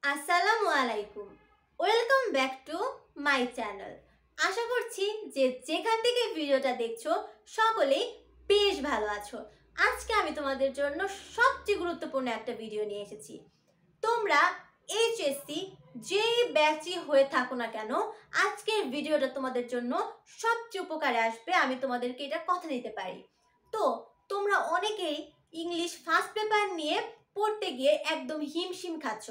আসসালামু আলাইকুম, welcome back to my channel. আশা করছি যে যেখান থেকে ভিডিওটা দেখছো সকলেই বেশ ভালো আছো। আজকে আমি তোমাদের জন্য সবচেয়ে গুরুত্বপূর্ণ একটা ভিডিও নিয়ে এসেছি। তোমরা এইচএসসি যেই ব্যাচই হয়ে থাকো না কেন, আজকের ভিডিওটা তোমাদের জন্য সবচেয়ে উপকারে আসবে, আমি তোমাদেরকে এটা কথা দিতে পারি। তো তোমরা অনেকেই ইংলিশ ফার্স্ট পেপার নিয়ে পড়তে গিয়ে একদম হিমশিম খাচ্ছ।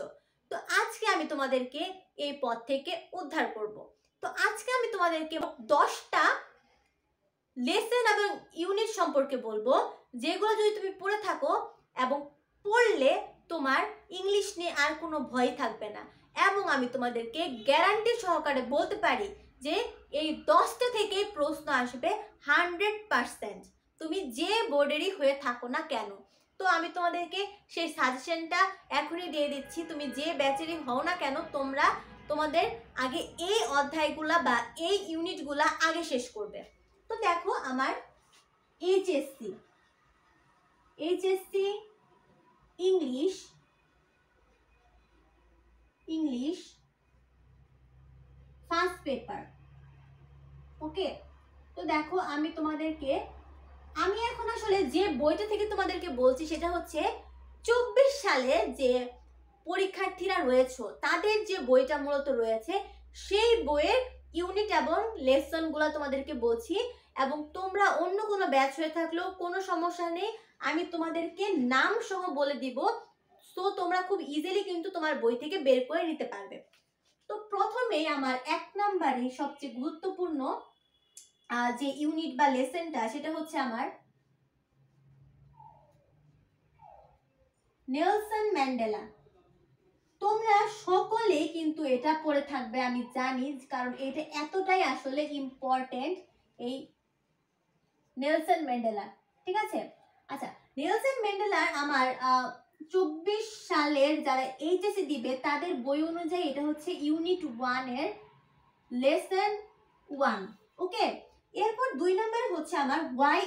তো আজকে আমি তোমাদেরকে এই পথ থেকে উদ্ধার করব। তো আজকে আমি তোমাদেরকে 10টা লেসন এবং ইউনিট সম্পর্কে বলবো, যেগুলো যদি তুমি পড়ে থাকো এবং পড়লে তোমার ইংলিশ নিয়ে আর কোনো ভয় থাকবে না। এবং আমি তোমাদেরকে গ্যারান্টি সহকারে বলতে পারি যে এই 10টা থেকে প্রশ্ন আসবে 100%, তুমি যে বোর্ডেরই হয়ে থাকো না কেন। তো আমি তোমাদেরকে সেই সাজেশনটা এখনই দিয়ে দিচ্ছি। তুমি যে ব্যাচেরই হও না কেন, তোমরা তোমাদের আগে এই অধ্যায়গুলা বা এই ইউনিটগুলা আগে শেষ করবে। তো দেখো, আমার এইচএসসি ইংলিশ ফার্স্ট পেপার। ওকে, তো দেখো আমি এখন আসলে যে বইটা থেকে তোমাদেরকে বলছি সেটা হচ্ছে 24 সালে যে পরীক্ষার্থীরা রয়েছে তাদের যে বইটা মূলত রয়েছে সেই বইয়ের ইউনিট এবং লেসনগুলো তোমাদেরকে বলছি। এবং তোমরা অন্য কোনো ব্যাচ হয়ে থাকলেও কোনো সমস্যা নেই, আমি তোমাদেরকে নাম সহ বলে দিব। তো তোমরা খুব ইজিলি কিন্তু তোমার বই থেকে বের করে নিতে পারবে। তো প্রথমেই আমার 1 নম্বরে সবচেয়ে গুরুত্বপূর্ণ যে ইউনিট বা লেসনটা সেটা হচ্ছে আমার নেলসন ম্যান্ডেলা। তোমরা সকলেই কিন্তু এটা পড়ে থাকবে আমি জানি, কারণ এটা এতটাই আসলে ইম্পর্টেন্ট, এই নেলসন ম্যান্ডেলা। ঠিক আছে, আচ্ছা, নেলসন ম্যান্ডেলার আমার 24 সালের যারা এইচএসসি দিবে তাদের বই অনুযায়ী এটা হচ্ছে ইউনিট 1 এর লেসন 1। ওকে, এরপর 2 নম্বরে হচ্ছে আমার ওয়াই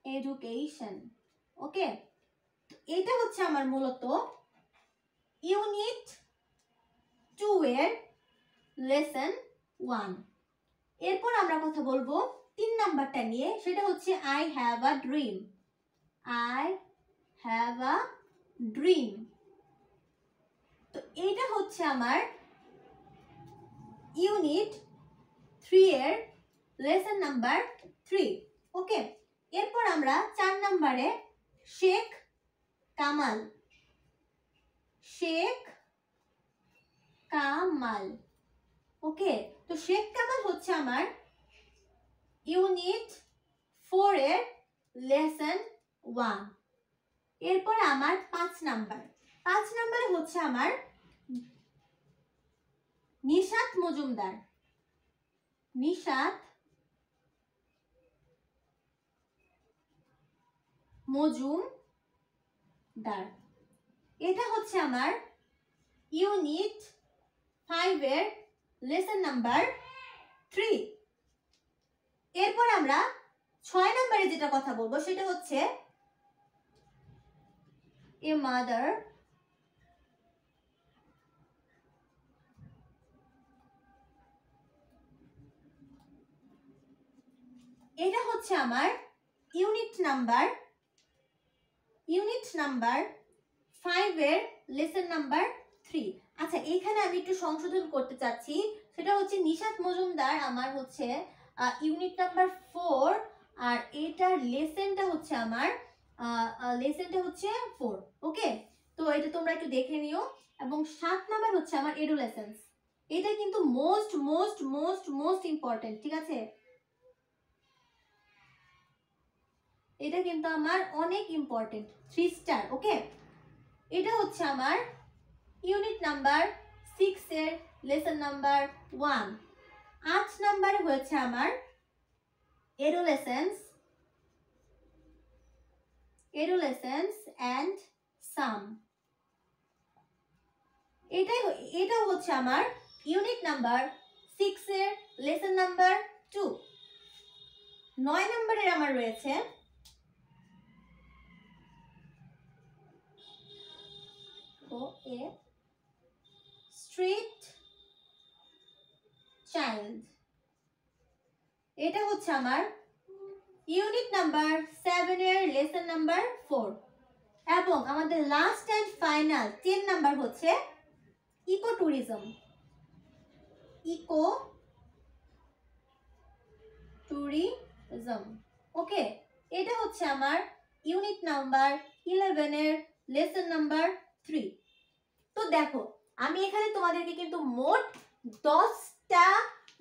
এডুকেশন। ওকে, এটা হচ্ছে আমার মূলত ইউনিট 2 এর লেসন 1। এরপর আমরা কথা বলবো 3 নাম্বারটা নিয়ে, সেটা হচ্ছে আই হ্যাভ আ ড্রিম। তো এটা হচ্ছে আমার ইউনিট 3 এর লেসন নাম্বার 3। ওকে, এরপর আমরা 4 নম্বরে শেখ কামাল। ওকে, তো শেখ কামাল হচ্ছে আমার ইউনিট 4 এর লেসন 1। এরপর আমার 5 নম্বরে হচ্ছে আমার নিশাত মজুমদার। এটা হচ্ছে আমার ইউনিট 5 এর লেসন নাম্বার 3। এরপর আমরা 6 নম্বরে যেটা কথা বলবো সেটা হচ্ছে এ মাদার এটা হচ্ছে আমার ইউনিট নাম্বার 5 এর লেসন নাম্বার 3। আচ্ছা, এখানে আমি একটু সংশোধন করতে চাচ্ছি, সেটা হচ্ছে নিশাত মজুমদার আমার হচ্ছে ইউনিট নাম্বার 4, আর এটার লেসনটা হচ্ছে আমার 4। ওকে, তো এটা তোমরা একটু দেখে নিও। এবং 7 নাম্বার হচ্ছে আমার এডুলেসেন্স। এটা কিন্তু most most most most important. ঠিক আছে, এটা কিন্তু আমার অনেক ইম্পর্টেন্ট, 3 স্টার। ওকে, এটা হচ্ছে আমার ইউনিট নাম্বার 6 এর লেসন নাম্বার 1। 8 নম্বরে হয়েছে আমার এডুলেসেন্স এন্ড সাম। এটা হচ্ছে আমার ইউনিট নাম্বার 6 এর লেসন নাম্বার 2। 9 নম্বরের আমার রয়েছে এ স্ট্রিট চাইল্ড। এটা হচ্ছে আমার ইউনিট নাম্বার 7 এর লেসন নাম্বার 4 এবং আমাদের লাস্ট এন্ড ফাইনাল 10 নাম্বার হচ্ছে ইকো ট্যুরিজম। ইকো ট্যুরিজম, ওকে। এটা হচ্ছে আমার ইউনিট নাম্বার 11 এর লেসন নাম্বার 3। তো দেখো আমি এখানে তোমাদেরকে কিন্তু মোট 10টা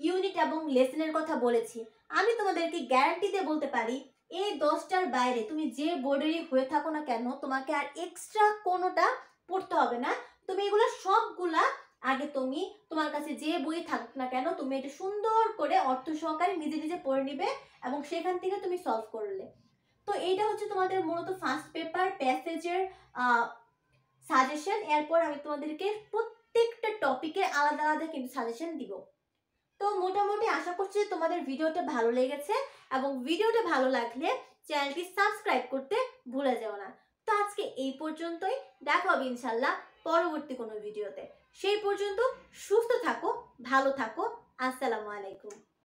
ইউনিট এবং লেসনের কথা বলেছি। আমি তোমাদেরকে গ্যারান্টি দিয়ে বলতে পারি এই 10টার বাইরে তুমি যে বোর্ডেরই হয়ে থাকো না কেন তোমাকে আর এক্সট্রা কোনোটা পড়তে হবে না। তুমি এগুলো সবগুলা আগে তুমি তোমার কাছে যে বই থাকুক না কেন তুমি এটা সুন্দর করে অর্থ সহকারে নিজে নিজে পড়ে নিবে এবং সেখান থেকে তুমি সলভ করলে। তো এইটা হচ্ছে তোমাদের মূলত ফার্স্ট পেপার প্যাসেজের সাজেশন। এরপর আমি তোমাদেরকে প্রত্যেকটা টপিকে আলাদা আলাদা কিন্তু সাজেশন দিব। তো মোটামুটি আশা করছি তোমাদের ভিডিওটা ভালো লেগেছে এবং ভিডিওটা ভালো লাগলে চ্যানেলটি সাবস্ক্রাইব করতে ভুলে যেও না। তো আজকে এই পর্যন্তই, দেখা হবে ইনশাল্লাহ পরবর্তী কোনো ভিডিওতে। সেই পর্যন্ত সুস্থ থাকো, ভালো থাকো, আসসালামু আলাইকুম।